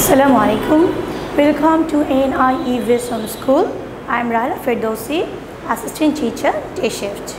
Assalamu alaikum. Welcome to NIE Wisdom School. I am Rahela Ferdousee, Assistant Teacher, Day Shift.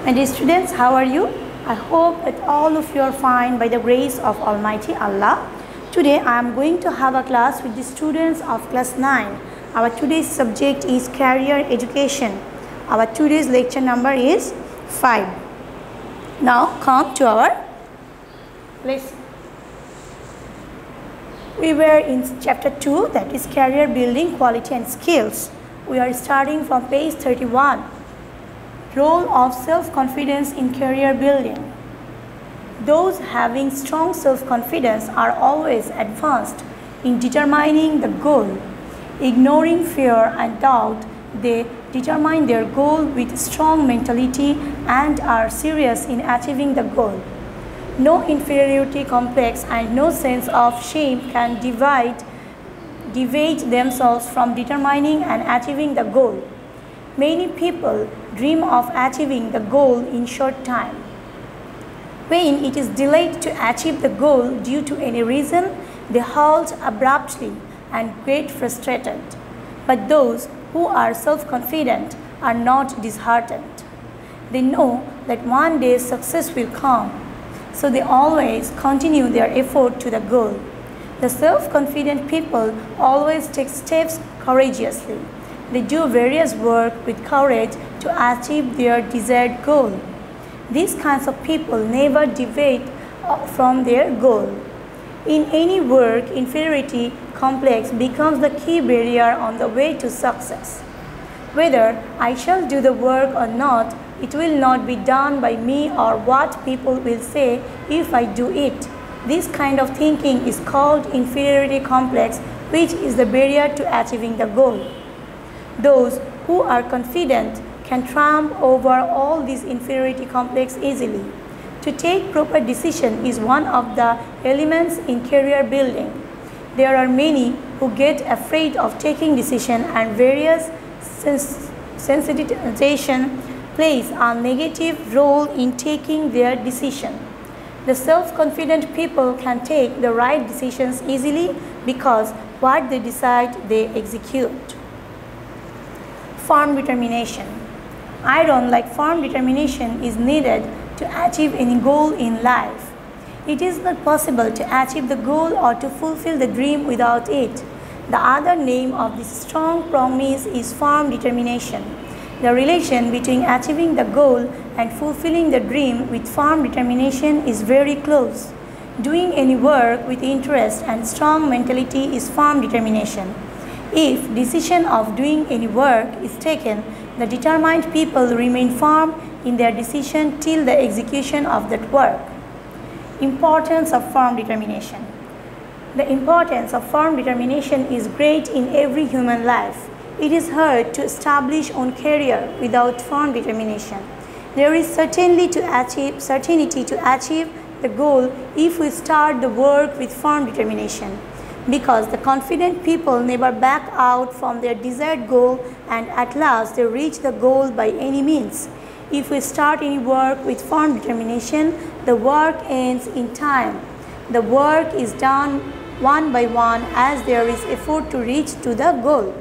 And dear students, how are you? I hope that all of you are fine by the grace of Almighty Allah. Today I am going to have a class with the students of class 9. Our today's subject is career education. Our today's lecture number is 5. Now come to our lesson. We were in chapter 2, that is career building, quality and skills. We are starting from page 31. Role of self-confidence in career building. Those having strong self-confidence are always advanced in determining the goal. Ignoring fear and doubt, they determine their goal with strong mentality and are serious in achieving the goal. No inferiority complex and no sense of shame can deviate themselves from determining and achieving the goal. Many people dream of achieving the goal in short time. When it is delayed to achieve the goal due to any reason, they halt abruptly and get frustrated. But those who are self-confident are not disheartened. They know that one day success will come. So they always continue their effort to the goal. The self-confident people always take steps courageously. They do various work with courage to achieve their desired goal. These kinds of people never deviate from their goal. In any work, inferiority complex becomes the key barrier on the way to success. Whether I shall do the work or not, it will not be done by me or what people will say if I do it. This kind of thinking is called inferiority complex, which is the barrier to achieving the goal. Those who are confident can triumph over all these inferiority complex easily. To take proper decision is one of the elements in career building. There are many who get afraid of taking decision and various sensitization plays a negative role in taking their decision. The self-confident people can take the right decisions easily because what they decide they execute. Firm determination. Iron like firm determination is needed to achieve any goal in life. It is not possible to achieve the goal or to fulfill the dream without it. The other name of this strong promise is firm determination. The relation between achieving the goal and fulfilling the dream with firm determination is very close. Doing any work with interest and strong mentality is firm determination. If decision of doing any work is taken, the determined people remain firm in their decision till the execution of that work. Importance of firm determination. The importance of firm determination is great in every human life. It is hard to establish one's career without firm determination. There is certainty to achieve the goal if we start the work with firm determination, because the confident people never back out from their desired goal and at last they reach the goal by any means. If we start any work with firm determination, the work ends in time. The work is done one by one as there is effort to reach to the goal.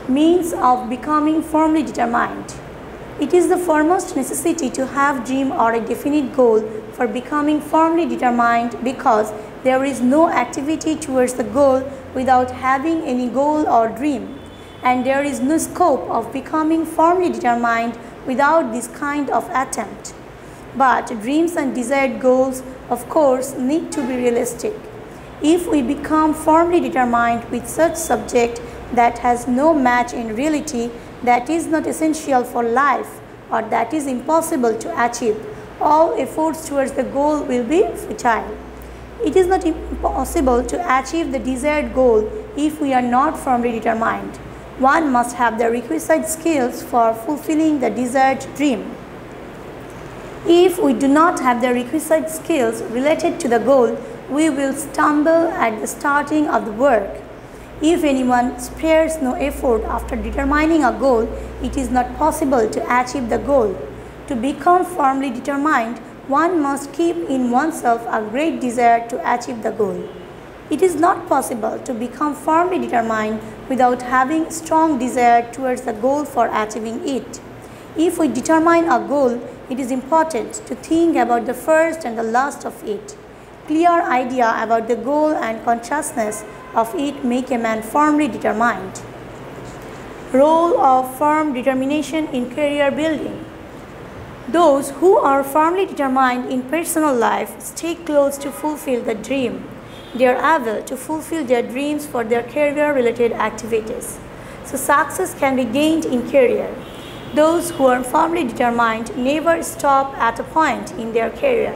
Means of becoming firmly determined. It is the foremost necessity to have dream or a definite goal for becoming firmly determined, because there is no activity towards the goal without having any goal or dream, and there is no scope of becoming firmly determined without this kind of attempt. But dreams and desired goals, of course, need to be realistic. If we become firmly determined with such subject that has no match in reality, that is not essential for life, or that is impossible to achieve, all efforts towards the goal will be futile. It is not impossible to achieve the desired goal if we are not firmly determined. One must have the requisite skills for fulfilling the desired dream. If we do not have the requisite skills related to the goal, we will stumble at the starting of the work. If anyone spares no effort after determining a goal, it is not possible to achieve the goal. To become firmly determined, one must keep in oneself a great desire to achieve the goal. It is not possible to become firmly determined without having strong desire towards the goal for achieving it. If we determine a goal, it is important to think about the first and the last of it. Clear idea about the goal and consciousness of it make a man firmly determined. Role of firm determination in career building. Those who are firmly determined in personal life stay close to fulfill the dream. They are able to fulfill their dreams for their career-related activities. So success can be gained in career. Those who are firmly determined never stop at a point in their career.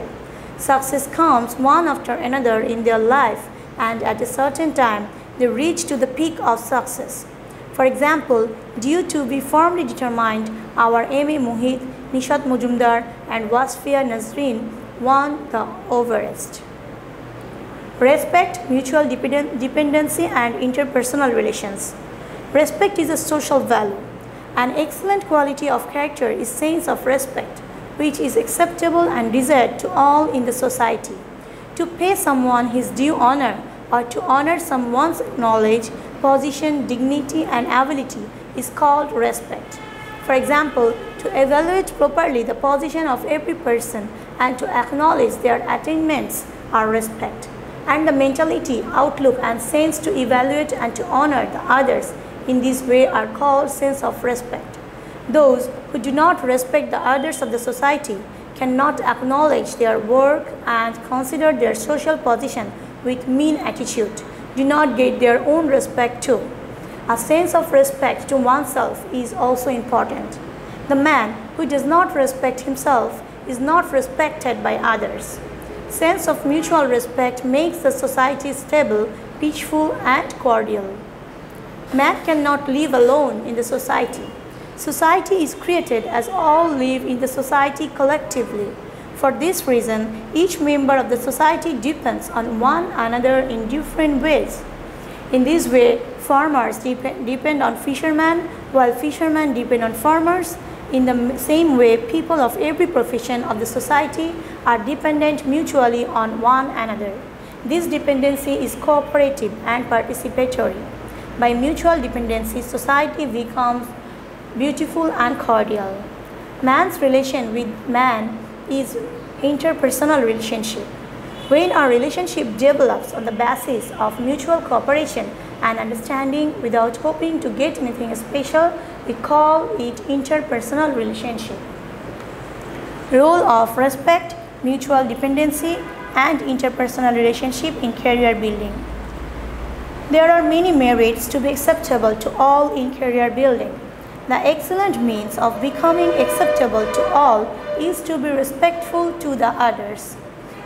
Success comes one after another in their life, and at a certain time they reach to the peak of success. For example, due to be firmly determined, our M.A. Mohit, Nishat Mujumdar and Wasfia Nazreen won the Everest. Respect, mutual dependency and interpersonal relations. Respect is a social value. An excellent quality of character is sense of respect, which is acceptable and desired to all in the society. To pay someone his due honor or to honor someone's knowledge, position, dignity and ability is called respect. For example, to evaluate properly the position of every person and to acknowledge their attainments are respect. And the mentality, outlook and sense to evaluate and to honor the others in this way are called sense of respect. Those who do not respect the others of the society cannot acknowledge their work and consider their social position with mean attitude, do not get their own respect too. A sense of respect to oneself is also important. The man who does not respect himself is not respected by others. Sense of mutual respect makes the society stable, peaceful and cordial. Man cannot live alone in the society. Society is created as all live in the society collectively. For this reason, each member of the society depends on one another in different ways. In this way, farmers depend on fishermen, while fishermen depend on farmers. In the same way, people of every profession of the society are dependent mutually on one another. This dependency is cooperative and participatory. By mutual dependency, society becomes beautiful and cordial. Man's relation with man is interpersonal relationship. When our relationship develops on the basis of mutual cooperation and understanding without hoping to get anything special, we call it interpersonal relationship. Role of respect, mutual dependency and interpersonal relationship in career building. There are many merits to be acceptable to all in career building. The excellent means of becoming acceptable to all is to be respectful to the others.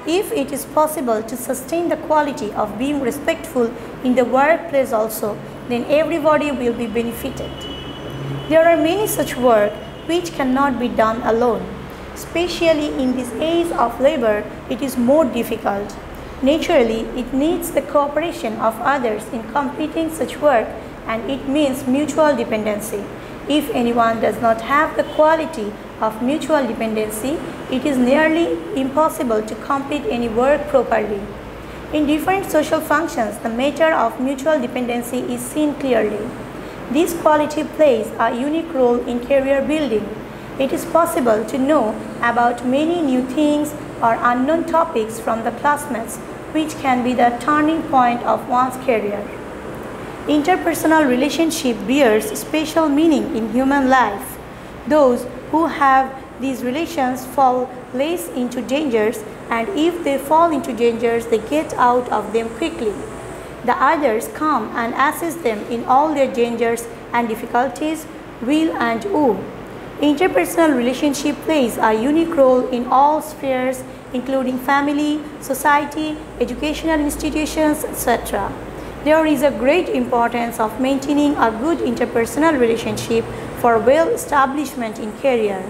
If it is possible to sustain the quality of being respectful in the workplace also, then everybody will be benefited. There are many such work which cannot be done alone. Especially in this age of labor, it is more difficult. Naturally, it needs the cooperation of others in completing such work, and it means mutual dependency. If anyone does not have the quality of mutual dependency, it is nearly impossible to complete any work properly. In different social functions, the matter of mutual dependency is seen clearly. This quality plays a unique role in career building. It is possible to know about many new things or unknown topics from the classmates, which can be the turning point of one's career. Interpersonal relationship bears special meaning in human life. Those who have these relations fall less into dangers, and if they fall into dangers, they get out of them quickly. The others come and assist them in all their dangers and difficulties, will and woe. Interpersonal relationship plays a unique role in all spheres, including family, society, educational institutions, etc. There is a great importance of maintaining a good interpersonal relationship for well-establishment in career.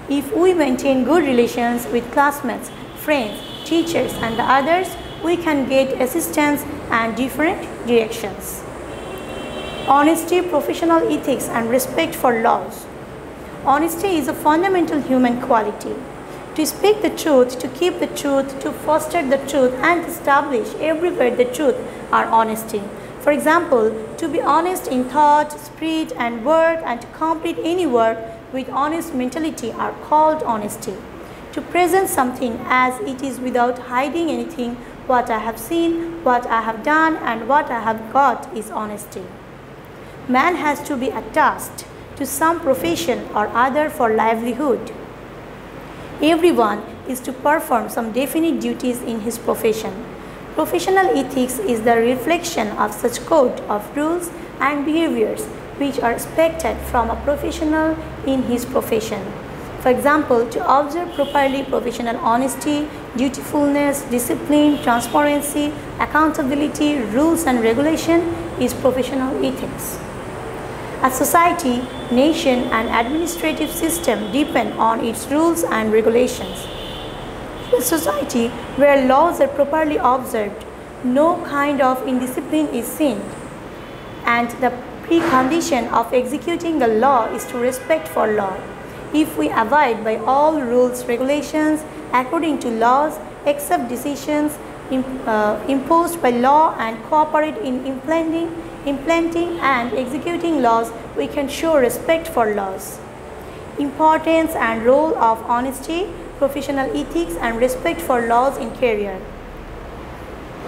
If we maintain good relations with classmates, friends, teachers and the others, we can get assistance and different directions. Honesty, professional ethics and respect for laws. Honesty is a fundamental human quality. To speak the truth, to keep the truth, to foster the truth and establish everywhere the truth are honesty. For example, to be honest in thought, spirit, and work, and to complete any work with honest mentality are called honesty. To present something as it is without hiding anything, what I have seen, what I have done, and what I have got is honesty. Man has to be attached to some profession or other for livelihood. Everyone is to perform some definite duties in his profession. Professional ethics is the reflection of such code of rules and behaviors which are expected from a professional in his profession. For example, to observe properly professional honesty, dutifulness, discipline, transparency, accountability, rules and regulation is professional ethics. A society, nation and administrative system depend on its rules and regulations. In a society where laws are properly observed, no kind of indiscipline is seen, and the precondition of executing the law is to respect for law. If we abide by all rules, regulations according to laws, accept decisions imposed by law and cooperate in implementing and executing laws, we can show respect for laws. Importance and role of honesty, professional ethics and respect for laws in career.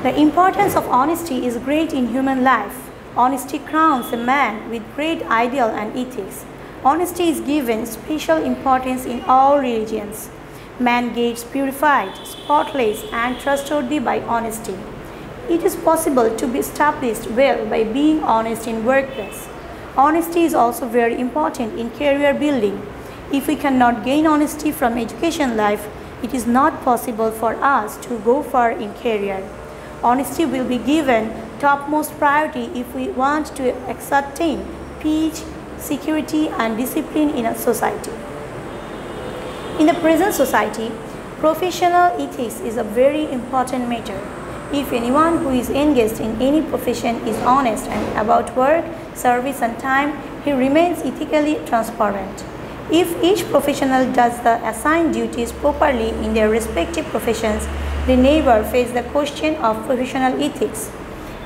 The importance of honesty is great in human life. Honesty crowns a man with great ideal and ethics. Honesty is given special importance in all religions. Man gets purified, spotless and trustworthy by honesty. It is possible to be established well by being honest in workplace. Honesty is also very important in career building. If we cannot gain honesty from education life, it is not possible for us to go far in career. Honesty will be given topmost priority if we want to ascertain peace, security and discipline in a society. In the present society, professional ethics is a very important matter. If anyone who is engaged in any profession is honest and about work, service and time, he remains ethically transparent. If each professional does the assigned duties properly in their respective professions, they never face the question of professional ethics.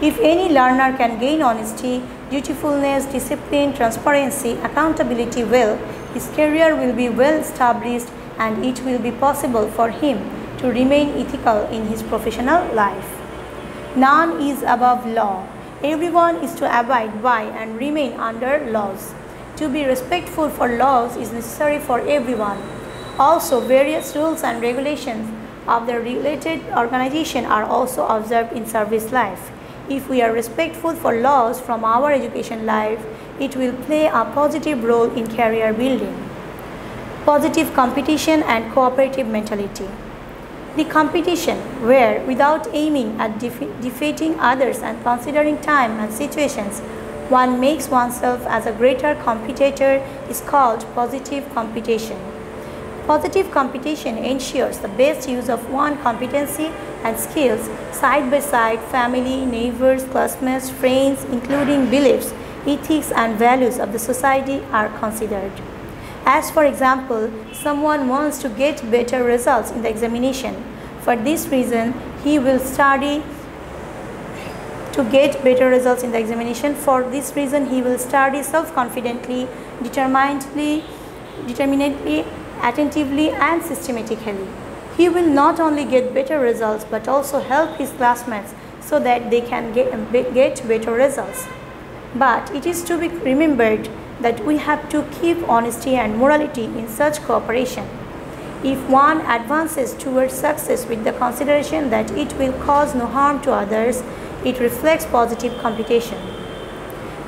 If any learner can gain honesty, dutifulness, discipline, transparency, accountability well, his career will be well established and it will be possible for him to remain ethical in his professional life. None is above law. Everyone is to abide by and remain under laws. To be respectful for laws is necessary for everyone. Also, various rules and regulations of the related organization are also observed in service life. If we are respectful for laws from our education life, it will play a positive role in career building. Positive competition and cooperative mentality. The competition where, without aiming at defeating others and considering time and situations, one makes oneself as a greater competitor is called positive competition. Positive competition ensures the best use of one's competency and skills side by side. Family, neighbors, classmates, friends, including beliefs, ethics and values of the society are considered. As for example, someone wants to get better results in the examination. For this reason, he will study to get better results in the examination. For this reason, he will study self-confidently, determinedly, attentively and systematically. He will not only get better results but also help his classmates so that they can get better results. But it is to be remembered that we have to keep honesty and morality in such cooperation. If one advances towards success with the consideration that it will cause no harm to others, it reflects positive competition.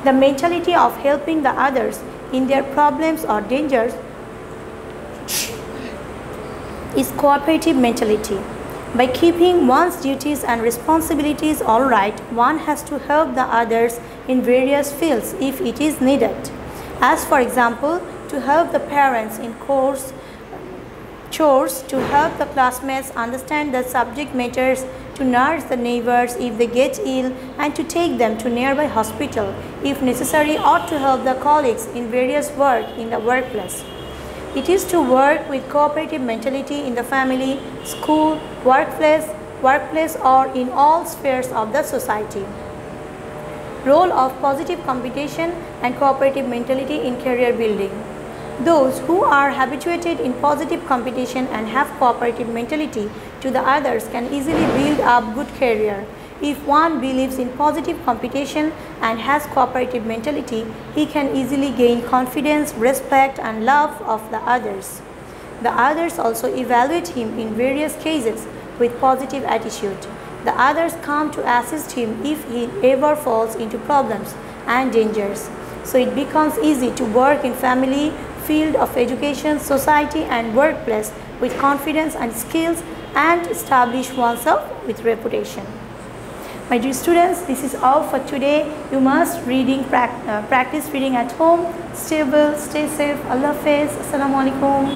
The mentality of helping the others in their problems or dangers is cooperative mentality. By keeping one's duties and responsibilities all right, one has to help the others in various fields if it is needed. As for example, to help the parents in chores, to help the classmates understand the subject matters, to nurse the neighbors if they get ill, and to take them to nearby hospital if necessary, or to help the colleagues in various work in the workplace. It is to work with cooperative mentality in the family, school, workplace, workplace, or in all spheres of the society. Role of positive competition and cooperative mentality in career building. Those who are habituated in positive competition and have cooperative mentality to the others can easily build up good career. If one believes in positive competition and has cooperative mentality, he can easily gain confidence, respect, and love of the others. The others also evaluate him in various cases with positive attitude. The others come to assist him if he ever falls into problems and dangers. So it becomes easy to work in family, field of education, society, and workplace with confidence and skills and establish oneself with reputation. My dear students, this is all for today. You must practice reading at home. Stay well, stay safe. Allah Hafiz. Assalamu alaikum.